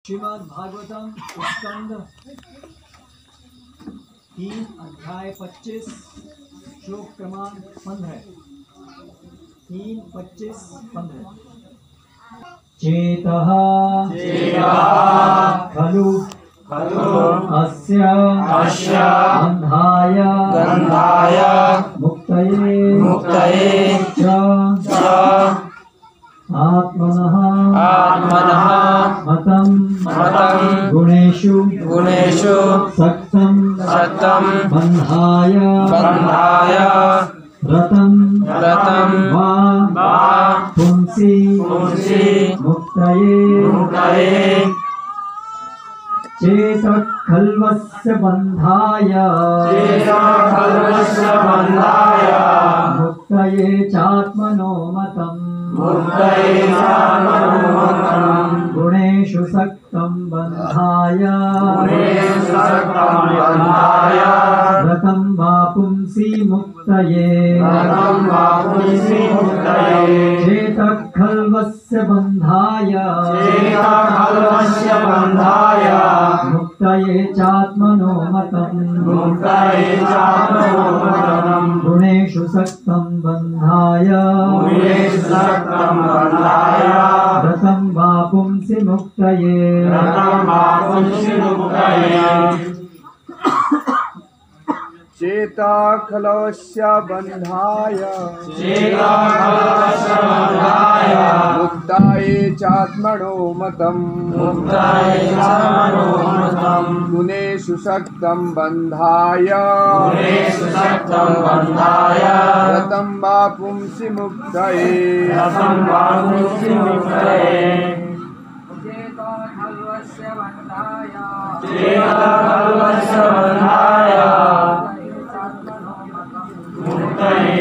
श्रीमद् भागवतम स्कंद 3 अध्याय 25 श्लोक क्रमांक 15 3:25-15 चेतः खलु अस्य गन्धाय मुक्तये च आत्मनः मतं गुणेषु सक्तं बन्धाय रतं वा पुंसि मुक्तये चेतखल्वस्य बन्धाय मुक्तये चात्मनो मतम् गुणेषु सक्तं बन्धाय रतं वा पुंसि मुक्तये चेतखल्वस्य बन्धाय मुक्तये चात्मनो मतम् गुणेषु सक्तं बन्धाय रतं वा पुंसि मुक्तये चेतखल्वस्य बन्धाय मुक्ताये चात्मनो मतम् गुणेषु सक्तं बन्धाय रतं वा पुंसि मुक्तये चेतखल्वस्य बन्धाय मुक्ताये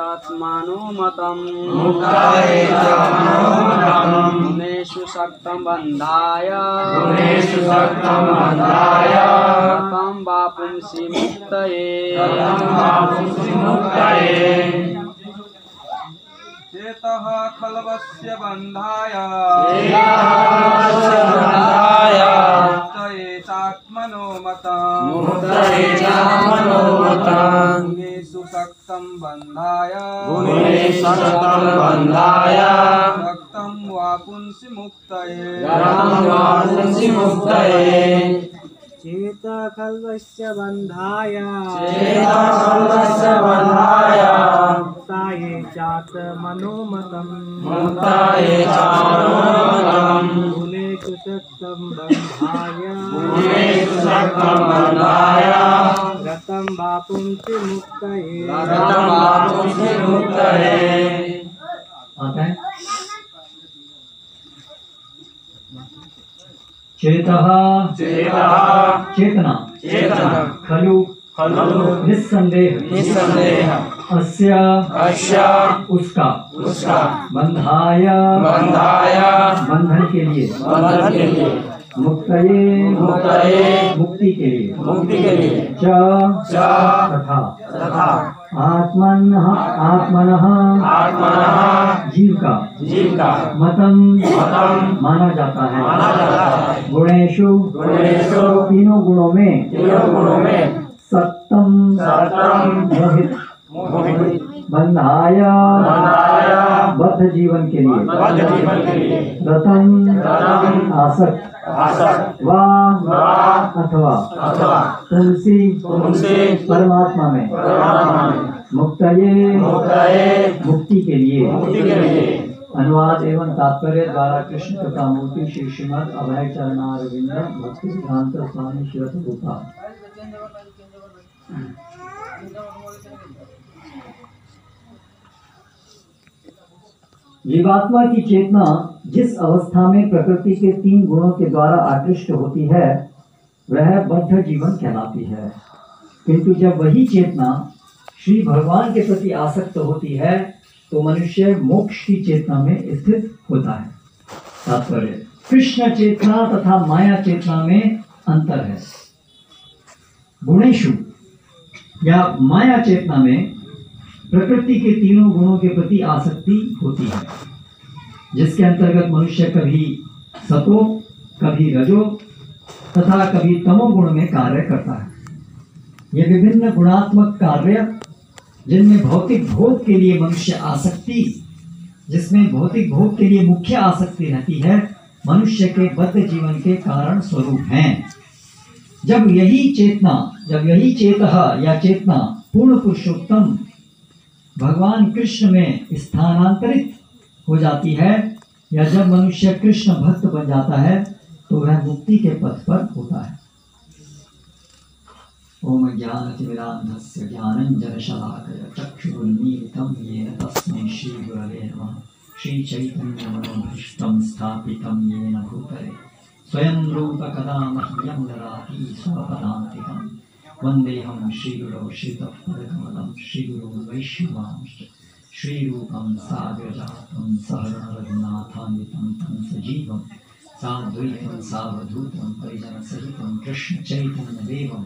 चात्मनो मतम् गुणेषु सक्तं बन्धाय रतं वा पुंसि मुक्तये चेतखल्वस्य बन्धाय मुक्तये चात्मनो मतम् गुणेषु सक्तं बन्धाय सक्तं वा पुंसि मुक्तये चेतखल्वस्य बन्धाय मुक्ताये चात्मनो मतम् गुणेषु सक्तं बन्धाय रतं वा पुंसि मुक्तये आता है चेतः चेतना खलु निस्संदेह अस्य उसका बंधाय बंधन के लिए मुक्तये मुक्ति के लिए च तथा आत्मनः जीव का मतम माना जाता है गुणेषु तीनों गुणों में सत्तम मोहित बंधाय बद्ध जीवन के लिए रतन आसक्त वा अथवा तुलसी परमात्मा में मुक्तये मुक्ति के लिए अनुवाद एवं तात्पर्य द्वारा कृष्ण तथा मूर्ति श्री श्रीमद् अभय चरणारविंद भक्ति सिद्धांत स्वामी शिव रूपा। जीवात्मा की चेतना जिस अवस्था में प्रकृति के 3 गुणों के द्वारा आकृष्ट होती है वह बद्ध जीवन कहलाती है, किंतु जब वही चेतना श्री भगवान के प्रति आसक्त होती है तो मनुष्य मोक्ष की चेतना में स्थित होता है। तात्पर्य, कृष्ण चेतना तथा माया चेतना में अंतर है। गुणेषु या माया चेतना में प्रकृति के तीनों गुणों के प्रति आसक्ति होती है, जिसके अंतर्गत मनुष्य कभी सतो, कभी रजो तथा कभी तमो गुण में कार्य करता है। ये विभिन्न गुणात्मक कार्य जिनमें भौतिक भोग के लिए मनुष्य आसक्ति, जिसमें भौतिक भोग के लिए मुख्य आसक्ति रहती है, मनुष्य के बद्ध जीवन के कारण स्वरूप हैं। जब यही चेतः या चेतना पूर्ण पुरुषोत्तम भगवान कृष्ण में स्थानांतरित हो जाती है, या जब मनुष्य कृष्ण भक्त बन जाता है, तो वह मुक्ति के पथ पर होता है। ओम ज्ञानतिमिरान्धस्य ज्ञानञ्जनशलाकया चक्षुरुन्मीलितं येन तस्मै श्रीगुरवे नमः। श्रीचैतन्यमनोभीष्टं स्थापितं येन भूतले स्वयं रूप कदा मह्यं ददाति स्वपदान्तिकं। वन्देऽहं श्रीगुरौ श्रीतत्परकमलं श्रीगुरुं वैष्णवांश्च श्रीरूपं साग्रजातं सहगणरघुनाथान्वितं तं सजीवं साद्वैतं सावधूतं परिजनसहितं कृष्णचैतन्यदेवं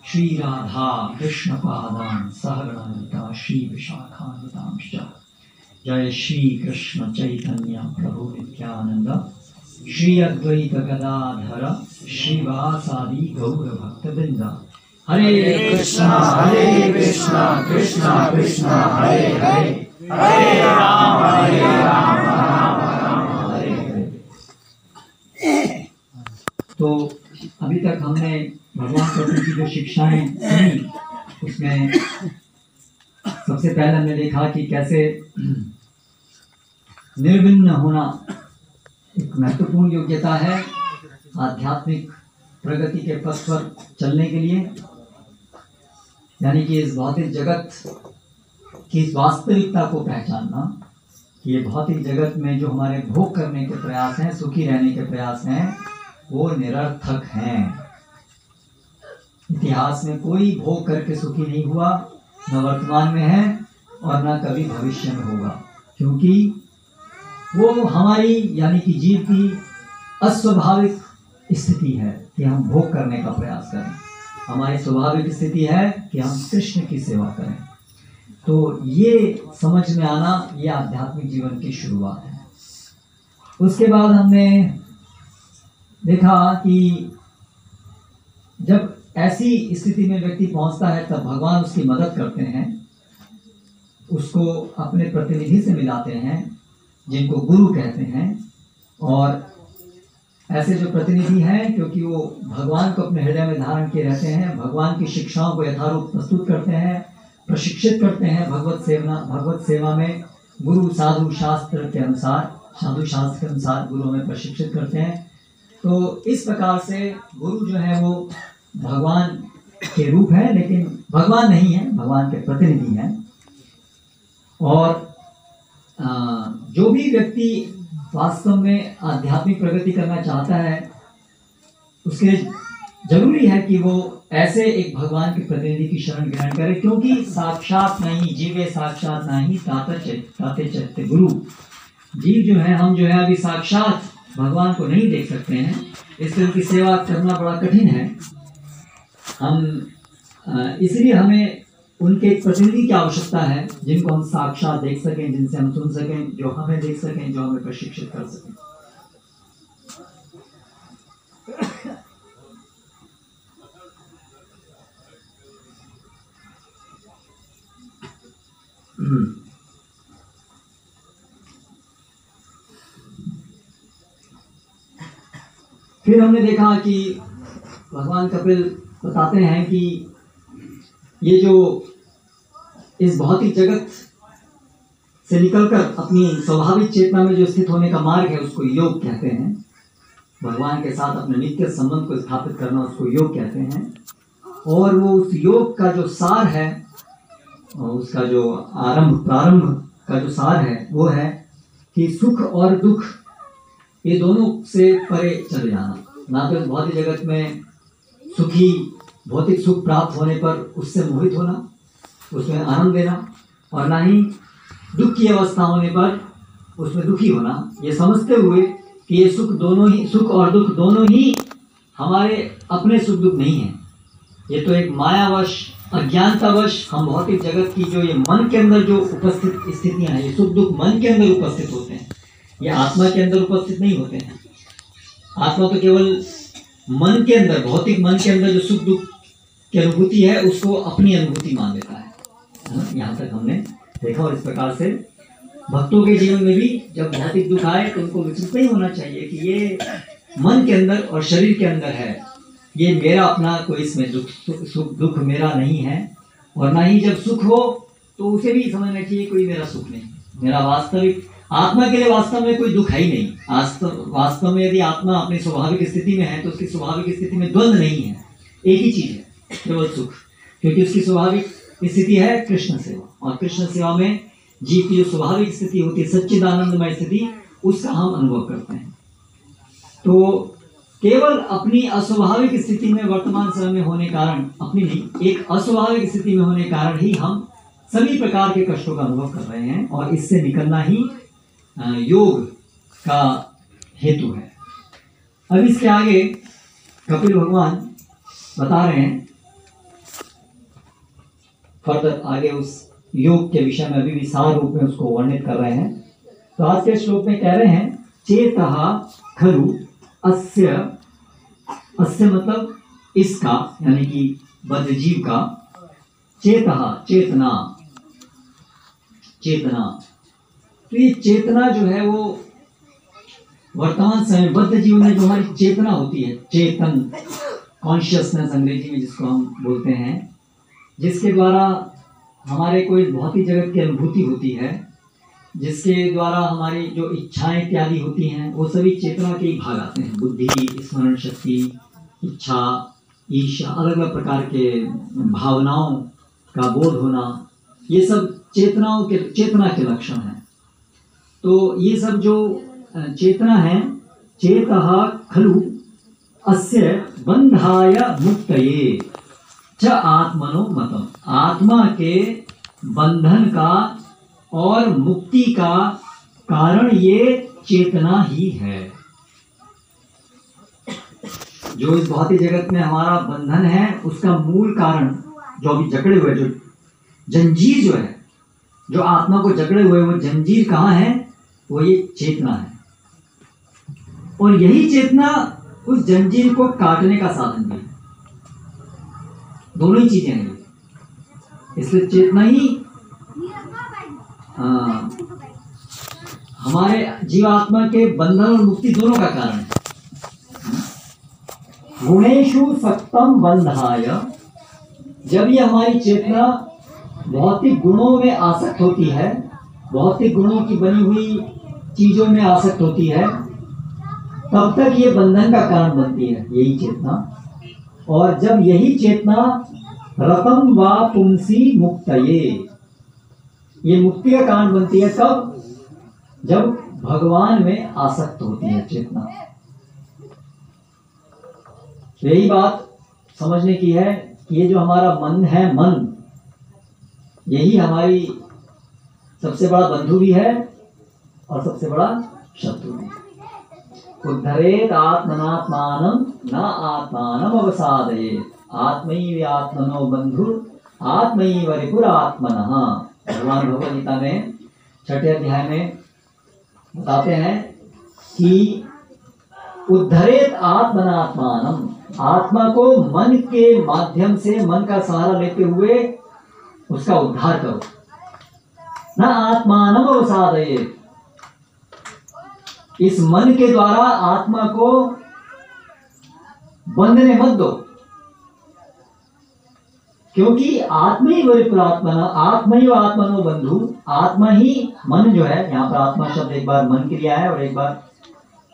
श्रीराधा कृष्णपादान् सहगणललिता श्रीविशाखान्वितांश्च। जय श्री कृष्ण चैतन्य प्रभु नित्यानंद श्री अद्वैत गदाधर श्रीवासादि गौर भक्तवृंद। हरे कृष्णा कृष्णा कृष्णा हरे हरे, हरे राम राम राम हरे हरे। तो अभी तक हमने भगवान कृष्ण की जो शिक्षाएं सुनी, उसमें सबसे पहले हमने देखा कि कैसे निर्विन्न होना एक महत्वपूर्ण योग्यता है आध्यात्मिक प्रगति के पथ पर चलने के लिए। यानी कि इस भौतिक जगत की इस वास्तविकता को पहचानना कि ये भौतिक जगत में जो हमारे भोग करने के प्रयास हैं, सुखी रहने के प्रयास हैं, वो निरर्थक हैं। इतिहास में कोई भोग करके सुखी नहीं हुआ, न वर्तमान में है और न कभी भविष्य में होगा, क्योंकि वो हमारी यानी कि जीव की अस्वाभाविक स्थिति है कि हम भोग करने का प्रयास करें। हमारी स्वाभाविक स्थिति है कि हम कृष्ण की सेवा करें। तो ये समझ में आना, ये आध्यात्मिक जीवन की शुरुआत है। उसके बाद हमने देखा कि जब ऐसी स्थिति में व्यक्ति पहुंचता है, तब भगवान उसकी मदद करते हैं, उसको अपने प्रतिनिधि से मिलाते हैं जिनको गुरु कहते हैं। और ऐसे जो प्रतिनिधि हैं, क्योंकि वो भगवान को अपने हृदय में धारण किए रहते हैं, भगवान की शिक्षाओं को यथारूप प्रस्तुत करते हैं, प्रशिक्षित करते हैं भगवत सेवा में। गुरु साधु शास्त्र के अनुसार गुरु हमें प्रशिक्षित करते हैं। तो इस प्रकार से गुरु जो है वो भगवान के रूप है, लेकिन भगवान नहीं है, भगवान के प्रतिनिधि हैं। और जो भी व्यक्ति वास्तव में आध्यात्मिक प्रगति करना चाहता है, उसके लिए जरूरी है कि वो ऐसे एक भगवान के प्रतिनिधि की शरण ग्रहण करे, क्योंकि साक्षात नहीं जीवे साक्षात नहीं ताते चैत्य गुरु। जीव जो है, हम जो है अभी साक्षात भगवान को नहीं देख सकते हैं, इसलिए उनकी सेवा करना बड़ा कठिन है। इसलिए हमें उनके एक प्रतिनिधि की आवश्यकता है, जिनको हम साक्षात देख सकें, जिनसे हम सुन सकें, जो हमें देख सकें, जो हमें प्रशिक्षित कर सकें। फिर हमने देखा कि भगवान कपिल बताते हैं कि ये जो इस भौतिक जगत से निकलकर अपनी स्वाभाविक चेतना में जो स्थित होने का मार्ग है, उसको योग कहते हैं। भगवान के साथ अपने नित्य संबंध को स्थापित करना, उसको योग कहते हैं। और वो उस योग का जो सार है, उसका जो प्रारंभ का जो सार है, वो है कि सुख और दुख ये दोनों से परे चले जाना। ना तो इस भौतिक जगत में भौतिक सुख प्राप्त होने पर उससे मोहित होना, उसमें आनंद लेना, और ना ही दुख की अवस्था होने पर उसमें दुखी होना, ये समझते हुए कि ये सुख और दुख दोनों ही हमारे अपने सुख दुख नहीं है, ये तो एक मायावश अज्ञानतावश हम भौतिक जगत की जो ये मन के अंदर जो उपस्थित स्थितियां हैं, ये सुख दुख मन के अंदर उपस्थित होते हैं, ये आत्मा के अंदर उपस्थित नहीं होते हैं। आत्मा तो केवल मन के अंदर, भौतिक मन के अंदर जो सुख दुख की अनुभूति है उसको अपनी अनुभूति मान लेता है। यहाँ तक हमने देखा। और इस प्रकार से भक्तों के जीवन में भी जब भौतिक दुख आए तो उनको विचलित नहीं होना चाहिए कि ये मन के अंदर और शरीर के अंदर है, ये मेरा अपना कोई इसमें सुख दुख मेरा नहीं है। और ना ही जब सुख हो तो उसे भी समझना चाहिए कोई मेरा सुख नहीं, मेरा वास्तविक आत्मा के लिए वास्तव में कोई दुख है ही नहीं। वास्तव में यदि आत्मा अपनी स्वाभाविक स्थिति में है तो उसकी स्वाभाविक स्थिति में द्वंद्व नहीं है, एक ही चीज है, केवल सुख। क्योंकि उसकी स्वाभाविक स्थिति है कृष्ण सेवा, और कृष्ण सेवा में जीव की जो स्वाभाविक स्थिति होती है, सच्चिदानंदमय स्थिति, उसका हम अनुभव करते हैं। तो केवल अपनी अस्वाभाविक स्थिति में वर्तमान समय में होने कारण, अपनी नहीं, एक अस्वाभाविक स्थिति में होने कारण ही हम सभी प्रकार के कष्टों का अनुभव कर रहे हैं, और इससे निकलना ही योग का हेतु है। अब इसके आगे कपिल भगवान बता रहे हैं, फर्दर आगे उस योग के विषय में अभी विस्तार रूप में उसको वर्णित कर रहे हैं। तो आज के श्लोक में कह रहे हैं, चेतः खलु अस्य, अस्य मतलब इसका, यानी कि बद्ध जीव का, चेतः चेतना, चेतना। तो ये चेतना जो है वो वर्तमान समय बद्ध जीवन में जो हमारी चेतना होती है, चेतन, कॉन्शियसनेस अंग्रेजी में जिसको हम बोलते हैं, जिसके द्वारा हमारे कोई भौतिक जगत की अनुभूति होती है, जिसके द्वारा हमारी जो इच्छाएं इत्यादि होती हैं, वो सभी चेतना के ही भाग आते हैं। बुद्धि, स्मरण शक्ति, इच्छा, ईर्ष्या, अलग अलग प्रकार के भावनाओं का बोध होना, ये सब चेतना के लक्षण हैं। तो ये सब जो चेतना है, चेतः खलु अस्य बंधाय मुक्तये च आत्मनो मतम, आत्मा के बंधन का और मुक्ति का कारण ये चेतना ही है। जो इस भौतिक जगत में हमारा बंधन है, उसका मूल कारण जो अभी जकड़े हुए, जो जंजीर जो है, जो आत्मा को जकड़े हुए, वो जंजीर कहाँ है? वो ये चेतना है। और यही चेतना उस जंजीर को काटने का साधन भी है। दोनों ही चीजें हैं, इसलिए चेतना ही हमारे जीवात्मा के बंधन और मुक्ति दोनों का कारण है। गुणेषु सक्तम बंधाय, जब ये हमारी चेतना भौतिक गुणों में आसक्त होती है, भौतिक गुणों की बनी हुई चीजों में आसक्त होती है, तब तक ये बंधन का कारण बनती है यही चेतना। और जब यही चेतना रतम वा पुंसी मुक्तये, ये मुक्ति का कारण बनती है, तब जब भगवान में आसक्त होती है चेतना। यही बात समझने की है कि ये जो हमारा मन है, मन यही हमारी सबसे बड़ा बंधु भी है और सबसे बड़ा शत्रु भी। उद्धरेत आत्मनात्मानं न आत्मानं अवसादयेत, आत्मैव आत्मनो बंधुर आत्मैव रिपुर आत्मनः। भगवान भगवद गीता में 6ठे अध्याय में बताते हैं कि उद्धरेत आत्मनात्मानं, आत्मा को मन के माध्यम से, मन का सहारा लेते हुए उसका उद्धार करो। न आत्मानं अवसादयेत, इस मन के द्वारा आत्मा को बंधने मत दो, क्योंकि आत्मा ही परिपुरात्मना, आत्मा ही आत्मनो बंधु, आत्मा ही, मन जो है, यहाँ पर आत्मा शब्द एक बार मन के लिए आया और एक बार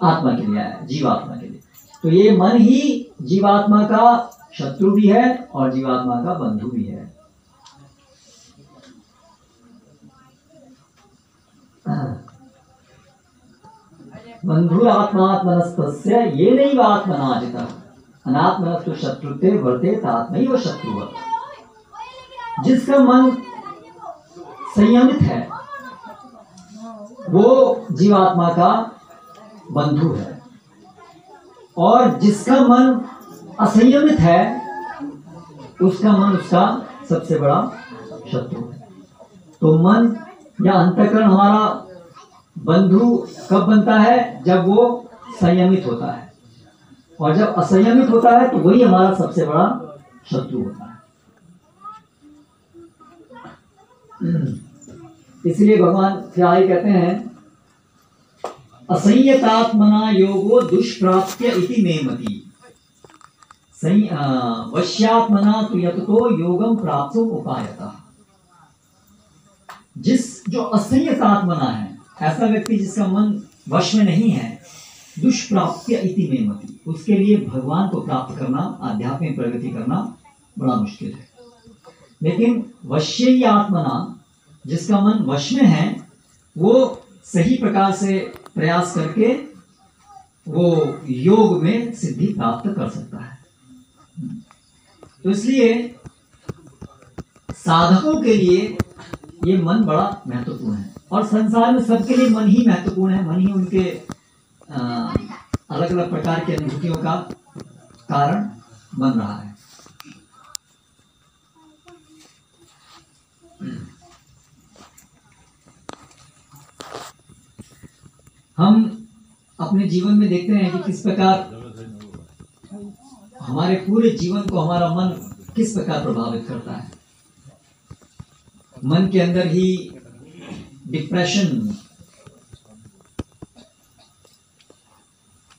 आत्मा के लिए आया, जीवात्मा के लिए। तो ये मन ही जीवात्मा का शत्रु भी है और जीवात्मा का बंधु भी है। बंधुरात्मात्मनस्तस्य येनैव आत्मनाजितः अनात्मनस्तु शत्रुत्वे वर्तेत आत्मैव शत्रुवत्। जिसका मन संयमित है, वो जीवात्मा का बंधु है, और जिसका मन असंयमित है उसका मन उसका सबसे बड़ा शत्रु है। तो मन या अंतःकरण हमारा बंधु कब बनता है? जब वो संयमित होता है, और जब असंयमित होता है तो वही हमारा सबसे बड़ा शत्रु होता है। इसलिए भगवान फिर आगे कहते हैं, असंयतात्मना योगो दुष्प्राप्य इति मे मति, वश्यात्मना तु यततो योगम प्राप्तुं उपायतः। जो असंयतात्मना है, ऐसा व्यक्ति जिसका मन वश में नहीं है, दुष्प्राप्य इति मे मति, उसके लिए भगवान को प्राप्त करना, आध्यात्मिक प्रगति करना बड़ा मुश्किल है। लेकिन वश्य आत्मना, जिसका मन वश में है, वो सही प्रकार से प्रयास करके वो योग में सिद्धि प्राप्त कर सकता है। तो इसलिए साधकों के लिए ये मन बड़ा महत्वपूर्ण है, और संसार में सबके लिए मन ही महत्वपूर्ण है। मन ही उनके अलग अलग प्रकार की अनुभूतियों का कारण बन रहा है। हम अपने जीवन में देखते हैं कि किस प्रकार हमारे पूरे जीवन को हमारा मन किस प्रकार प्रभावित करता है। मन के अंदर ही डिप्रेशन,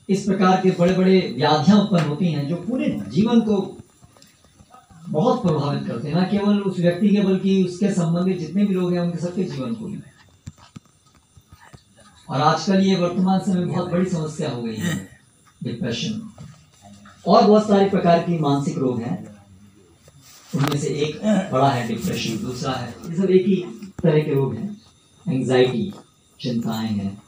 इस प्रकार के बड़े बड़े व्याधियां उत्पन्न होती हैं जो पूरे जीवन को बहुत प्रभावित करते हैं, न केवल उस व्यक्ति के बल्कि उसके संबंधित जितने भी लोग हैं उनके सबके जीवन को। और आजकल ये वर्तमान समय में बहुत बड़ी समस्या हो गई है डिप्रेशन, और बहुत सारे प्रकार की मानसिक रोग हैं। उनमें से एक बड़ा है डिप्रेशन, दूसरा है, ये सब एक ही तरह के रोग हैं। एंजाइटी, चिंताएं हैं,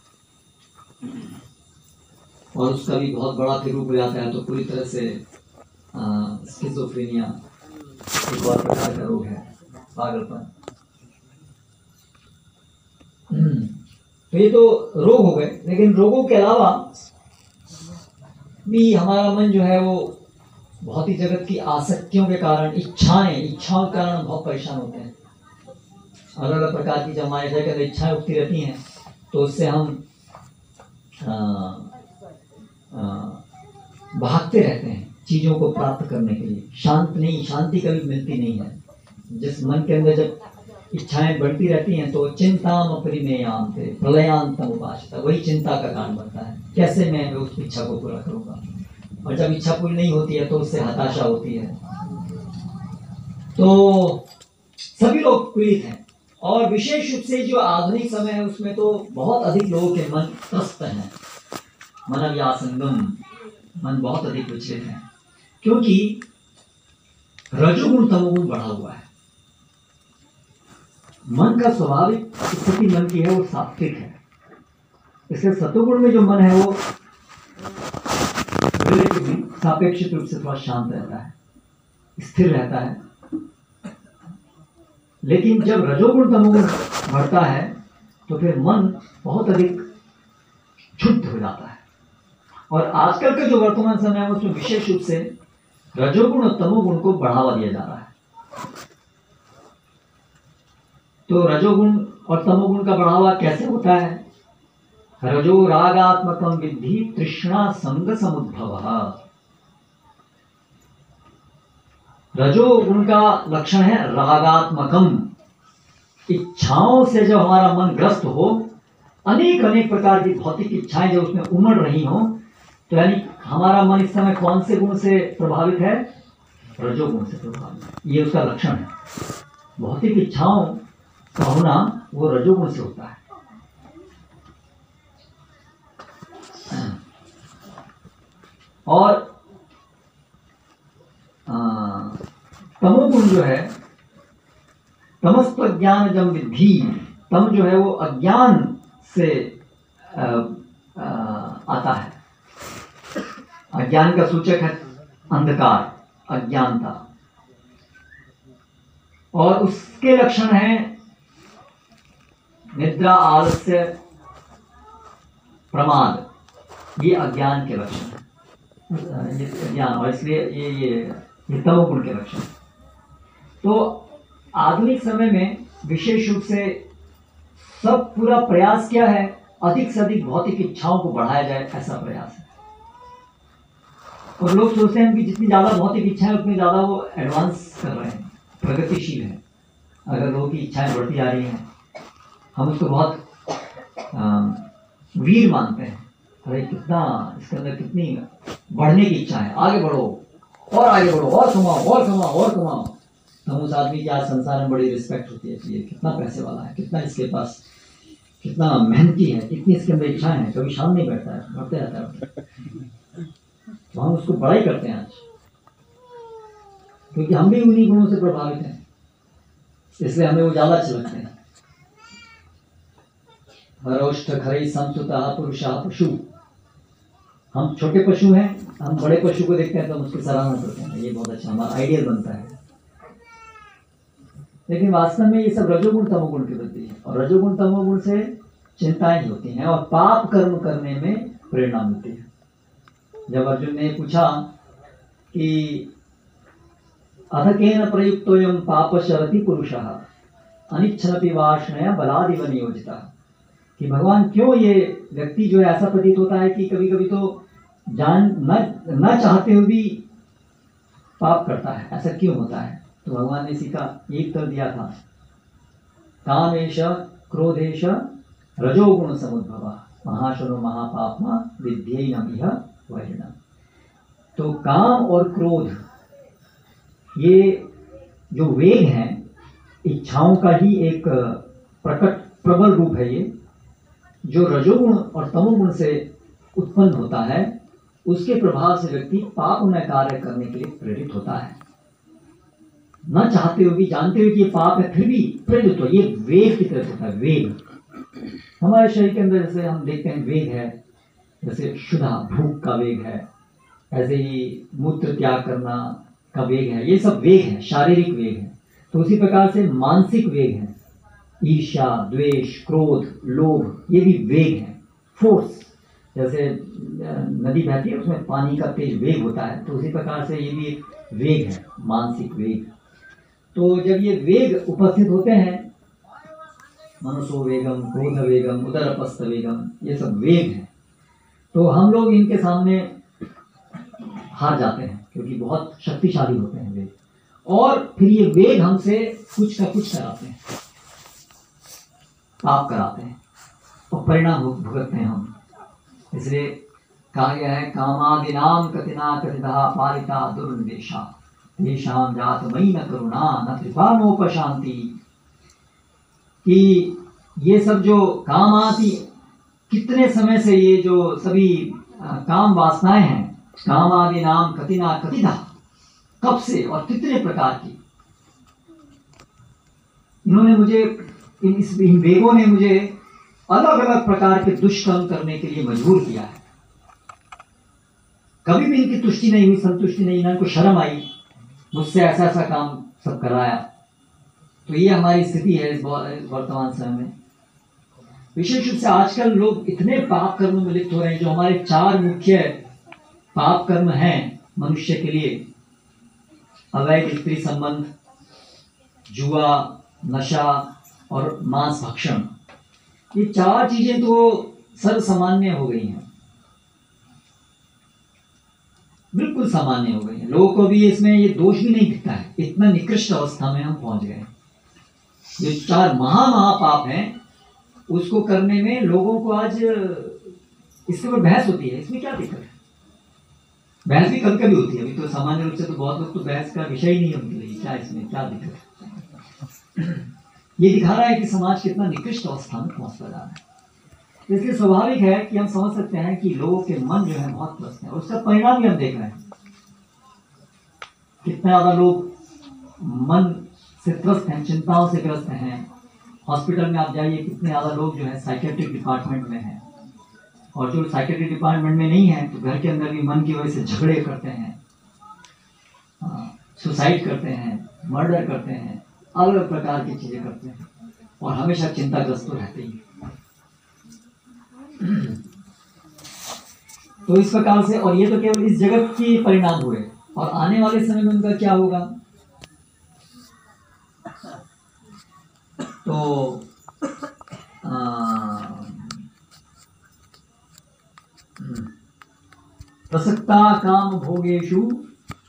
और उसका भी बहुत बड़ा फिर रूप हो जाता है तो पूरी तरह से स्किज़ोफ्रेनिया एक और प्रकार का रोग है, पागलपन। तो ये तो रोग हो गए, लेकिन रोगों के अलावा भी हमारा मन जो है वो बहुत ही जगत की आसक्तियों के कारण, इच्छाओं के कारण बहुत परेशान होते हैं। अलग अलग प्रकार की जब हमारे जगह इच्छाएं उठती रहती हैं तो उससे हम भागते रहते हैं चीज़ों को प्राप्त करने के लिए। शांति कभी मिलती नहीं है। जिस मन के अंदर जब इच्छाएं बढ़ती रहती हैं तो चिंताम अपरिमेयांते प्रलयांतम उपासिता, वही चिंता का कारण बनता है, कैसे मैं उस इच्छा को पूरा करूंगा। और जब इच्छा पूरी नहीं होती है तो उससे हताशा होती है। तो सभी लोग पीड़ित हैं, और विशेष रूप से जो आधुनिक समय है उसमें तो बहुत अधिक लोगों के मन त्रस्त हैं, मनव्यासंगम, मन बहुत अधिक विचलित है, क्योंकि रजोगुण तमोगुण बढ़ा हुआ है। मन का स्वाभाविक स्थिति मन की है वो सात्विक है, इसलिए सतोगुण में जो मन है वो सापेक्षिक रूप से थोड़ा शांत रहता है, स्थिर रहता है। लेकिन जब रजोगुण तमोगुण बढ़ता है तो फिर मन बहुत अधिक क्षुब्ध हो जाता है। और आजकल का जो वर्तमान समय है उसमें विशेष रूप से रजोगुण और तमोगुण को बढ़ावा दिया जा रहा है। तो रजोगुण और तमोगुण का बढ़ावा कैसे होता है? रजो रागात्मकम विद्धि तृष्णा संग समुद्भवः। रजोगुण का लक्षण है रागात्मकम, इच्छाओं से जब हमारा मन ग्रस्त हो, अनेक प्रकार की भौतिक इच्छाएं जो उसमें उमड़ रही हों, तो यानी हमारा मन इस समय कौन से गुण से प्रभावित है? रजोगुण से प्रभावित। ये उसका लक्षण है। भौतिक इच्छाओं का होना वो रजोगुण से होता है। और तमोगुण जो है, तमस्त्वज्ञान जम विद्धि, तम जो है वो अज्ञान से आता है। अज्ञान का सूचक है अंधकार, अज्ञानता, और उसके लक्षण हैं निद्रा, आलस्य, प्रमाद, ये अज्ञान के लक्षण है, ये अज्ञान, और इसलिए ये तमोगुण के लक्षण। तो आधुनिक समय में विशेष रूप से सब पूरा प्रयास क्या है, अधिक से अधिक भौतिक इच्छाओं को बढ़ाया जाए, ऐसा प्रयास है। और लोग सोचते हैं कि जितनी ज़्यादा भौतिक इच्छाएं उतनी ज़्यादा वो एडवांस कर रहे हैं, प्रगतिशील है। अगर लोगों की इच्छाएं बढ़ती जा रही हैं, हम उसको बहुत वीर मानते हैं। अरे कितना इसके अंदर कितनी बढ़ने की इच्छा है, आगे बढ़ो और आगे बढ़ो और कमाओ और कमाओ और कमाओ। हम उस आदमी की आज संसार में बड़ी रिस्पेक्ट होती है कि ये कितना पैसे वाला है, कितना इसके पास, कितना मेहनती है, कितनी इसके अंदर इच्छाएं हैं, कभी शांत नहीं बैठता है, बढ़ते रहता है। तो हम उसको बड़ा ही करते हैं आज, क्योंकि हम भी उन्हीं गुणों से प्रभावित हैं, इसलिए हमें वो ज़्यादा अच्छे लगते हैं। हरोष्ठ खरई संसुता पुरुषा पशु, हम छोटे पशु हैं, हम बड़े पशु को देखते हैं तो हम उसकी सराहना करते हैं, ये बहुत अच्छा हमारा आइडियल बनता है। लेकिन वास्तव में ये सब रजोगुण तमोगुण की वृत्ति है, और रजोगुण तमोगुण से चिंताएं होती हैं और पाप कर्म करने में प्रेरणा मिलती है। जब अर्जुन ने पूछा कि अधकेन प्रयुक्तोयम पापशरति पुरुषः अनिच्छनपि वाष्णया बलादिव नियोजिता, कि भगवान क्यों ये व्यक्ति जो है ऐसा प्रतीत होता है कि कभी कभी तो जान न चाहते हुए भी पाप करता है, ऐसा क्यों होता है? तो भगवान ने इसी का एक उत्तर दिया था, कामेश क्रोधेश रजोगुण समुद्भवा महाशनो महापापमा विद्येनमिह वैरिणा। तो काम और क्रोध ये जो वेग हैं, इच्छाओं का ही एक प्रकट प्रबल रूप है। ये जो रजोगुण और तमोगुण से उत्पन्न होता है, उसके प्रभाव से व्यक्ति पापमय कार्य करने के लिए प्रेरित होता है, न चाहते हुए भी, जानते हुए कि ये पाप है फिर भी प्रेरित हो। ये वेग की तरफ होता है। वेग हमारे शरीर के अंदर जैसे हम देखते हैं वेग है, जैसे शुद्धा भूख का वेग है, ऐसे ही मूत्र त्याग करना का वेग है, ये सब वेग है, शारीरिक वेग है। तो उसी प्रकार से मानसिक वेग है, ईर्ष्या, द्वेष, क्रोध, लोभ, ये भी वेग है, फोर्स। जैसे नदी बहती है उसमें पानी का तेज वेग होता है, तो उसी प्रकार से ये भी एक वेग है, मानसिक वेग। तो जब ये वेग उपस्थित होते हैं, मनसो वेगम, क्रोध वेगम, उदरपस्त वेगम, ये सब वेग है, तो हम लोग इनके सामने हार जाते हैं, क्योंकि बहुत शक्तिशाली होते हैं वेग। और फिर ये वेग हमसे कुछ का कुछ कराते हैं, पाप कराते हैं और परिणाम भुगतते हैं हम। इसलिए कहा गया है, कामादिनाम कतिना कतिधा पालिता दुर्निदेशा तेषां जातमयि न करुणा न कृपा नोपशांति। कि ये सब जो काम आती, कितने समय से ये जो सभी काम वासनाएं हैं, काम आदि नाम कतिना कतिधा, कब से और कितने प्रकार की, इन्होंने मुझे इन वेगों ने मुझे अलग अलग प्रकार के दुष्कर्म करने के लिए मजबूर किया है। कभी भी इनकी तुष्टि नहीं हुई, संतुष्टि नहीं, इनको शर्म आई, मुझसे ऐसा ऐसा काम सब कराया। तो ये हमारी स्थिति है इस वर्तमान समय में। विशेष रूप से आजकल लोग इतने पाप कर्म में लिप्त हो रहे हैं। जो हमारे 4 मुख्य पाप कर्म हैं मनुष्य के लिए, अवैध स्त्री संबंध, जुआ, नशा और मांस भक्षण, ये 4 चीजें तो सर्वसामान्य हो गई हैं, बिल्कुल सामान्य हो गई हैं। लोगों को भी इसमें ये दोष भी नहीं दिखता है, इतना निकृष्ट अवस्था में हम पहुंच गए। ये 4 महापाप हैं, उसको करने में लोगों को आज इसके ऊपर बहस होती है। इसमें क्या दिक्कत है? बहस भी कभी कभी होती है। अभी तो सामान्य रूप से तो बहुत लोग तो बहस का विषय ही नहीं है उनके लिए, क्या इसमें क्या दिक्कत है? ये दिखा रहा है कि समाज कितना निकृष्ट अवस्था में पहुंचता जा रहा है। इसलिए स्वाभाविक है कि हम समझ सकते हैं कि लोगों के मन जो है बहुत त्रस्त है, और उसका परिणाम भी हम देख रहे हैं। कितना ज्यादा लोग मन से त्रस्त हैं, चिंताओं से ग्रस्त हैं। हॉस्पिटल में आप जाइए, कितने ज्यादा लोग जो है साइकेट्रिक डिपार्टमेंट में हैं, और जो साइकेट्रिक डिपार्टमेंट में नहीं है तो घर के अंदर भी मन की वजह से झगड़े करते हैं, सुसाइड करते हैं, मर्डर करते हैं, अलग अलग प्रकार की चीजें करते हैं, और हमेशा चिंताग्रस्त तो रहते ही। तो इस प्रकार से, और ये तो केवल इस जगत की परिणाम हुए, और आने वाले समय में उनका क्या होगा। तो प्रसक्ता काम भोगेषु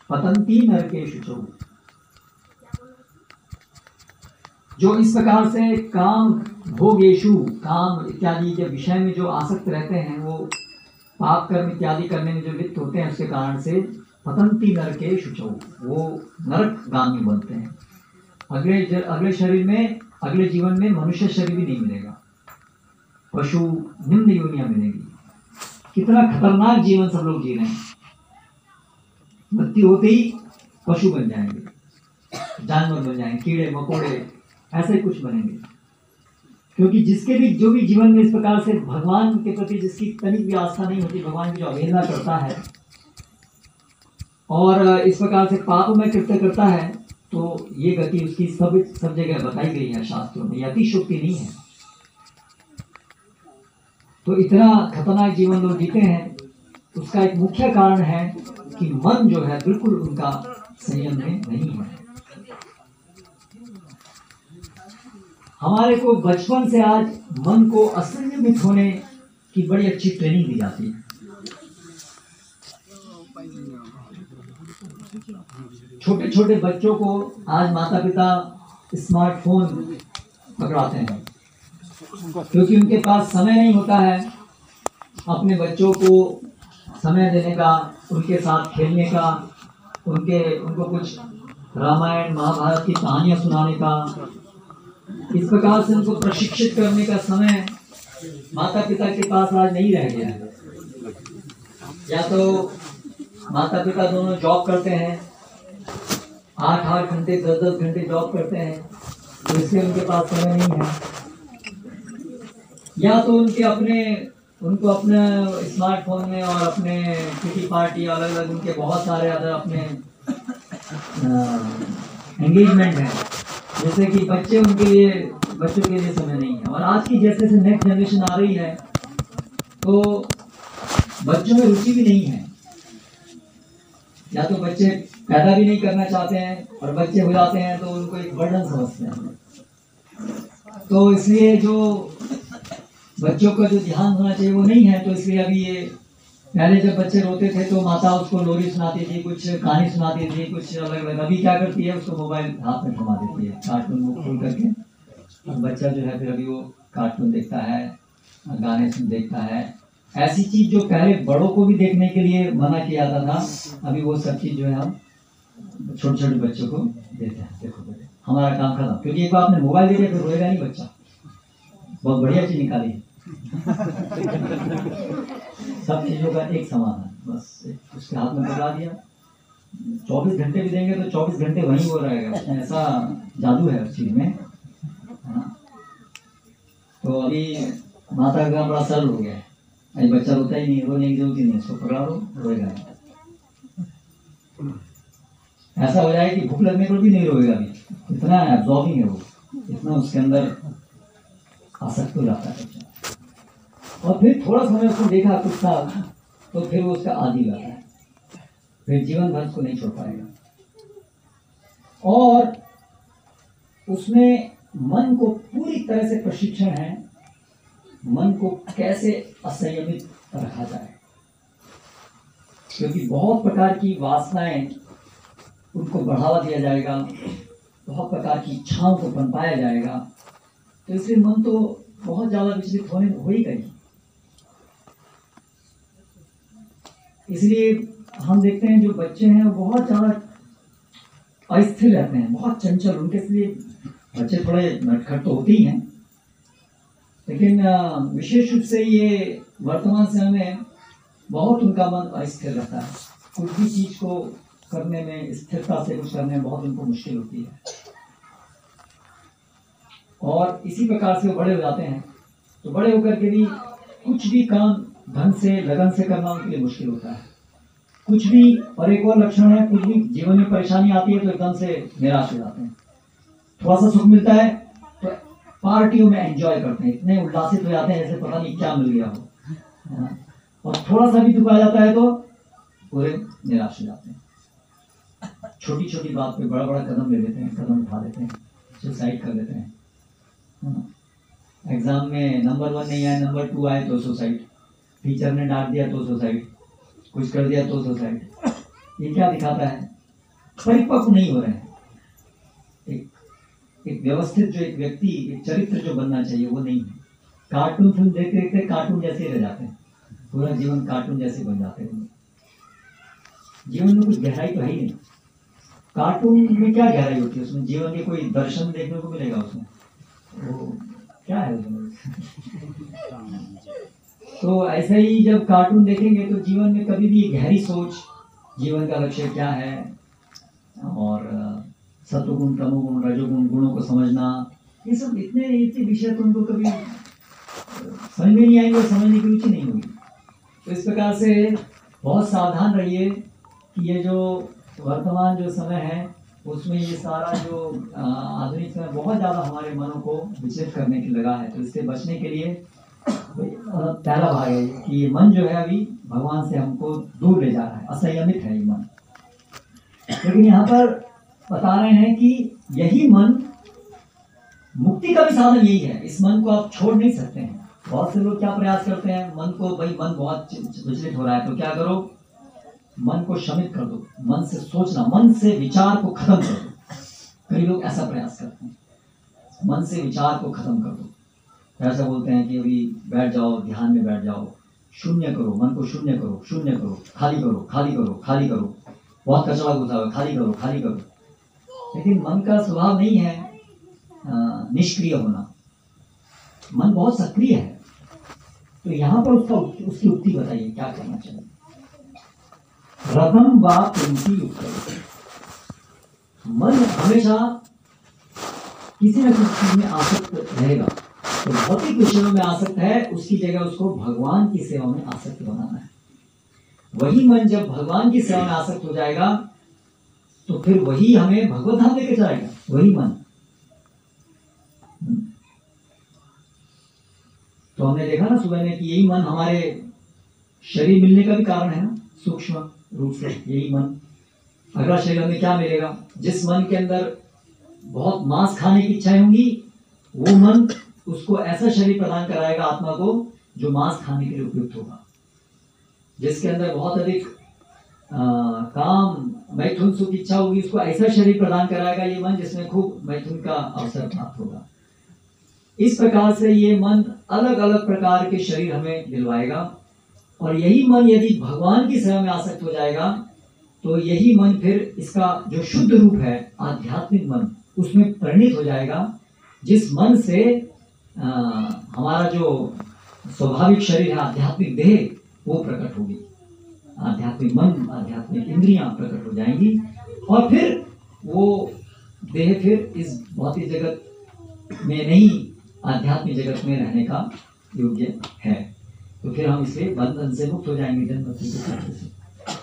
पतंती नरकेषु च। जो इस प्रकार से काम भोगेषु, काम इत्यादि के विषय में जो आसक्त रहते हैं, वो पाप कर्म इत्यादि करने में जो लिप्त होते हैं, उसके कारण से पतंती नरकेषु च, वो नरकगामी बनते हैं। अगले शरीर में, अगले जीवन में मनुष्य शरीर भी नहीं मिलेगा, पशु निम्न योनियां मिलेगी। कितना खतरनाक जीवन सब लोग जी रहे हैं। मृत्यु होते ही पशु बन जाएंगे, जानवर बन जाएंगे, कीड़े मकोड़े, ऐसे कुछ बनेंगे। क्योंकि जिसके भी, जो भी जीवन में इस प्रकार से भगवान के प्रति जिसकी तनिक भी आस्था नहीं होती, भगवान की जो अवहेलना करता है और इस प्रकार से पाप में कृत्य करता है, तो ये गति उसकी सब जगह बताई गई है शास्त्रों में, अतिशोक्ति नहीं है। तो इतना खतरनाक जीवन लोग जीते हैं, उसका एक मुख्य कारण है कि मन जो है बिल्कुल उनका संयम में नहीं है। हमारे को बचपन से आज मन को असंयमित होने की बड़ी अच्छी ट्रेनिंग दी जाती है। छोटे छोटे बच्चों को आज माता पिता स्मार्टफोन पकड़ाते हैं, क्योंकि उनके पास समय नहीं होता है अपने बच्चों को समय देने का, उनके साथ खेलने का, उनको कुछ रामायण महाभारत की कहानियां सुनाने का, इस प्रकार से उनको प्रशिक्षित करने का समय माता पिता के पास आज नहीं रह गया है। या तो माता पिता दोनों जॉब करते हैं, 8-8 घंटे 10-10 घंटे जॉब करते हैं, तो इसलिए उनके पास समय नहीं है। या तो उनको अपने स्मार्टफोन में और अपने किटी पार्टी अलग अलग उनके बहुत सारे अदर अपने एंगेजमेंट हैं, जैसे कि बच्चों के लिए समय नहीं है। और आज की जैसे से नेक्स्ट जनरेशन आ रही है, तो बच्चों में रुचि भी नहीं है। या तो बच्चे पैदा भी नहीं करना चाहते हैं, और बच्चे हो जाते हैं तो उनको एक बर्डन समझते हैं। तो इसलिए जो बच्चों का जो ध्यान होना चाहिए वो नहीं है। तो इसलिए अभी ये पहले जब बच्चे रोते थे तो माता उसको लोरी सुनाती थी, कुछ कहानी सुनाती थी, कुछ अलग अलग। अभी क्या करती है, उसको मोबाइल हाथ में थमा देती है, कार्टून मुख खोल करके, और बच्चा जो है फिर अभी वो कार्टून देखता है, गाने देखता है। ऐसी चीज जो पहले बड़ों को भी देखने के लिए मना किया जाता था, अभी वो सब चीज जो है हम छोटे छोटे बच्चों को देते हैं। देखो बेटे, हमारा काम खत्म, क्योंकि एक बार आपने मोबाइल दे दिया फिर रोएगा नहीं बच्चा। बहुत बढ़िया चीज निकाली है। सब चीजों का एक समाधान, बस उसके हाथ में पकड़ा दिया, 24 घंटे भी देंगे तो 24 घंटे वहीं वो रहेगा। ऐसा जादू है उस चीज में, है ना। तो अभी माता का बड़ा सरल हो गया है, अभी बच्चा रोता ही नहीं, रोने की जरूरत ही नहीं, उसको पकड़ा लो, रोएगा नहीं। ऐसा हो जाए कि भूख लगने पर भी नहीं रोएगा, अभी इतना एब्जॉर्बिंग है वो, इतना उसके अंदर आसक्त हो जाता है। और फिर थोड़ा समय उसको देखा कुछ साल, तो फिर वो उसका आदी रहता है, फिर जीवन भर उसको नहीं छोड़ पाएगा। और उसमें मन को पूरी तरह से प्रशिक्षण है, मन को कैसे असंयमित रखा जाए, क्योंकि बहुत प्रकार की वासनाएं उनको बढ़ावा दिया जाएगा, बहुत प्रकार की इच्छाओं को पनपाया जाएगा। तो इसलिए मन तो बहुत ज्यादा विचलित हो ही गई। इसलिए हम देखते हैं जो बच्चे हैं वो बहुत ज्यादा अस्थिर रहते हैं, बहुत चंचल। उनके लिए बच्चे थोड़े नटखट तो होते ही हैं, लेकिन विशेष रूप से ये वर्तमान समय में बहुत उनका मन अस्थिर रहता है। कुछ भी चीज को करने में, स्थिरता से कुछ करने में बहुत उनको मुश्किल होती है, और इसी प्रकार से वो बड़े हो जाते हैं। तो बड़े होकर के भी कुछ भी काम ढंग से लगन से करना उनके लिए मुश्किल होता है। कुछ भी, और एक और लक्षण है, कुछ भी जीवन में परेशानी आती है तो एकदम से निराश हो जाते हैं। थोड़ा सा सुख मिलता है तो पार्टियों में एंजॉय करते हैं, इतने उल्लासित हो जाते हैं जैसे पता नहीं क्या मिल गया हो, और थोड़ा सा भी दुख आ जाता है तो पूरे निराश हो जाते हैं, छोटी छोटी बात पे बड़ा बड़ा कदम ले लेते हैं, कदम उठा लेते हैं, सुसाइड कर लेते हैं, है ना। एग्जाम में नंबर 1 नहीं आया, नंबर 2 आए तो सुसाइड, टीचर ने डांट दिया तो सुसाइड, कुछ कर दिया तो सुसाइड। ये क्या दिखाता है? परिपक्व नहीं हो रहे हैं। एक व्यवस्थित जो एक व्यक्ति, एक चरित्र जो बनना चाहिए वो नहीं है। कार्टून फिल्म देखते देखते कार्टून जैसे रह जाते हैं, पूरा जीवन कार्टून जैसे बन जाते हैं। जीवन में कुछ गहराई तो है ही नहीं। कार्टून में क्या गहराई होती है? उसमें जीवन के कोई दर्शन देखने को मिलेगा उसमें? वो क्या है उसमें? तो ऐसे ही जब कार्टून देखेंगे तो जीवन में कभी भी गहरी सोच, जीवन का लक्ष्य क्या है, और सत्वगुण, तमोगुण, रजोगुण, गुणों को समझना, ये सब इतने विषय तो उनको कभी समझ में नहीं आएंगे, समझने की रुचि नहीं होगी। तो इस प्रकार से बहुत सावधान रहिए कि ये जो वर्तमान जो समय है उसमें ये सारा जो आधुनिक समय बहुत ज़्यादा हमारे मनों को विचलित करने की लगा है। तो इससे बचने के लिए पहला भाग है कि ये मन जो है अभी भगवान से हमको दूर ले जा रहा है, असंयमित है ये मन। लेकिन यहाँ पर बता रहे हैं कि यही मन, मुक्ति का भी साधन यही है। इस मन को आप छोड़ नहीं सकते हैं। बहुत से लोग क्या प्रयास करते हैं, मन को, भाई मन बहुत विचलित हो रहा है तो क्या करो, मन को शमित कर दो, मन से सोचना, मन से विचार को खत्म कर दो। कई लोग ऐसा प्रयास करते हैं, मन से विचार को खत्म कर दो। ऐसा बोलते हैं कि अभी बैठ जाओ, ध्यान में बैठ जाओ, शून्य करो, मन को शून्य करो, शून्य करो, खाली करो, खाली करो, खाली करो, बहुत कचरा घुसा हुआ, खाली करो, खाली करो। लेकिन मन का स्वभाव नहीं है निष्क्रिय होना, मन बहुत सक्रिय है। तो यहाँ पर उसकी उक्ति बताइए, क्या करना चाहिए। रथम वा पुंसी युक्त, मन हमेशा किसी न किसी चीज में आसक्त रहेगा। तो भौतिक विषयों में आसक्त है, उसकी जगह उसको भगवान की सेवा में आसक्त बनाना है। वही मन जब भगवान की सेवा में आसक्त हो जाएगा तो फिर वही हमें भगवत धाम लेके जाएगा, वही मन। तो हमने देखा ना सुबह में कि यही मन हमारे शरीर मिलने का भी कारण है ना, सूक्ष्म रूप से यही मन। अगला शरीर हमें क्या मिलेगा? जिस मन के अंदर बहुत मांस खाने की इच्छाएं होंगी, वो मन उसको ऐसा शरीर प्रदान कराएगा आत्मा को जो मांस खाने के लिए उपयुक्त होगा। जिसके अंदर बहुत अधिक काम, मैथुन सुख की इच्छा होगी, उसको ऐसा शरीर प्रदान कराएगा ये मन जिसमें खूब मैथुन का अवसर प्राप्त होगा। इस प्रकार से ये मन अलग अलग प्रकार के शरीर हमें दिलवाएगा। और यही मन यदि भगवान की सेवा में आसक्त हो जाएगा तो यही मन फिर इसका जो शुद्ध रूप है, आध्यात्मिक मन, उसमें परिणित हो जाएगा। जिस मन से हमारा जो स्वाभाविक शरीर है, आध्यात्मिक देह, वो प्रकट होगी। आध्यात्मिक मन, आध्यात्मिक इंद्रियां प्रकट हो जाएंगी और फिर वो देह फिर इस भौतिक जगत में नहीं, आध्यात्मिक जगत में रहने का योग्य है। तो फिर हम इसलिए बंधन से मुक्त हो जाएंगे, जन्म मृत्यु के चक्र से।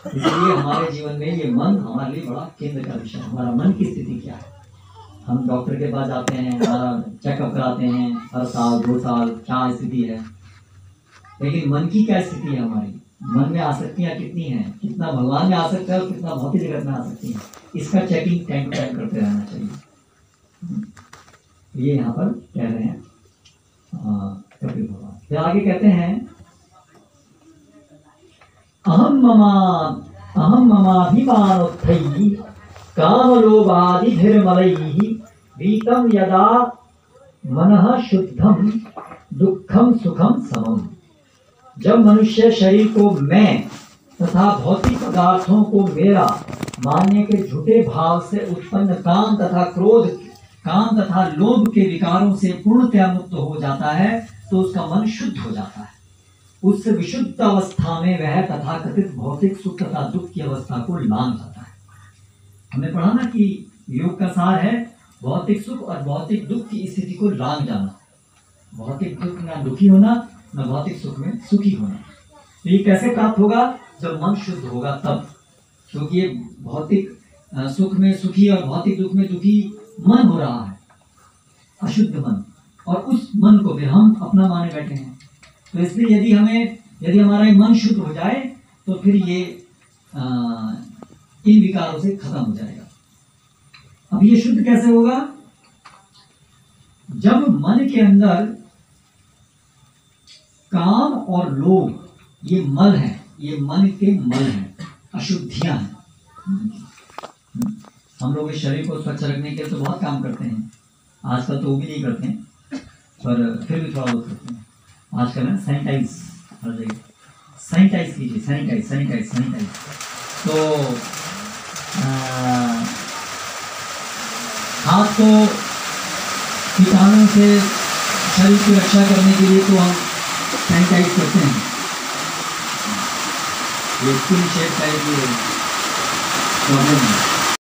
इसलिए हमारे जीवन में ये मन हमारे लिए बड़ा केंद्र का विषय है। हमारा मन की स्थिति क्या है? हम डॉक्टर के पास जाते हैं, हमारा चेकअप कराते हैं हर साल 2 साल, क्या स्थिति है। लेकिन मन की क्या स्थिति है हमारी? मन में आसक्तियाँ कितनी हैं? कितना भगवान में आसक्त है और कितना भौतिक जगत में आसक्ति है? इसका चेकिंग टाइम टू टाइम करते रहना चाहिए। ये यहाँ पर कह रहे हैं कपिल भगवान। फिर आगे कहते हैं, अहम ममाभिमानोत्थैः कामलोभादिभिर्मलैः वीतं यदा मनः शुद्धम दुःखम सुखम समम। जब मनुष्य शरीर को मैं तथा भौतिक पदार्थों को मेरा मानने के झूठे भाव से उत्पन्न काम तथा क्रोध, काम तथा लोभ के विकारों से पूर्णतया मुक्त हो जाता है तो उसका मन शुद्ध हो जाता है। उस विशुद्ध अवस्था में वह तथाकथित भौतिक सुख तथा दुख की अवस्था को लांघ जाता है। हमने पढ़ा ना कि योग का सार है भौतिक सुख और भौतिक दुख की स्थिति को लांघ जाना। भौतिक दुख में दुखी होना, न भौतिक सुख में सुखी होना। तो ये कैसे प्राप्त होगा? जब मन शुद्ध होगा तब। क्योंकि ये भौतिक सुख में सुखी और भौतिक दुख में दुखी मन हो रहा है, अशुद्ध मन, और उस मन को भी हम अपना माने बैठे हैं। तो इसलिए यदि हमें यदि हमारा ये मन शुद्ध हो जाए तो फिर ये इन विकारों से खत्म हो जाएगा। अब ये शुद्ध कैसे होगा? जब मन के अंदर काम और लोभ, ये मल है, ये मन के मल हैं, अशुद्धियां हैं। हम लोग इस शरीर को स्वच्छ रखने के लिए तो बहुत काम करते हैं, आजकल तो वो भी नहीं करते हैं, पर फिर भी थोड़ा बहुत करते हैं। आजकल है सैनिटाइज, हर जगह सैनिटाइज कीजिए, सैनिटाइज सैनिटाइज सैनिटाइज। तो हाथ को कीटाणु से शरीर की रक्षा करने के लिए तो हम सैनिटाइज करते हैं। ये स्किन शेप का एक प्रॉब्लम है।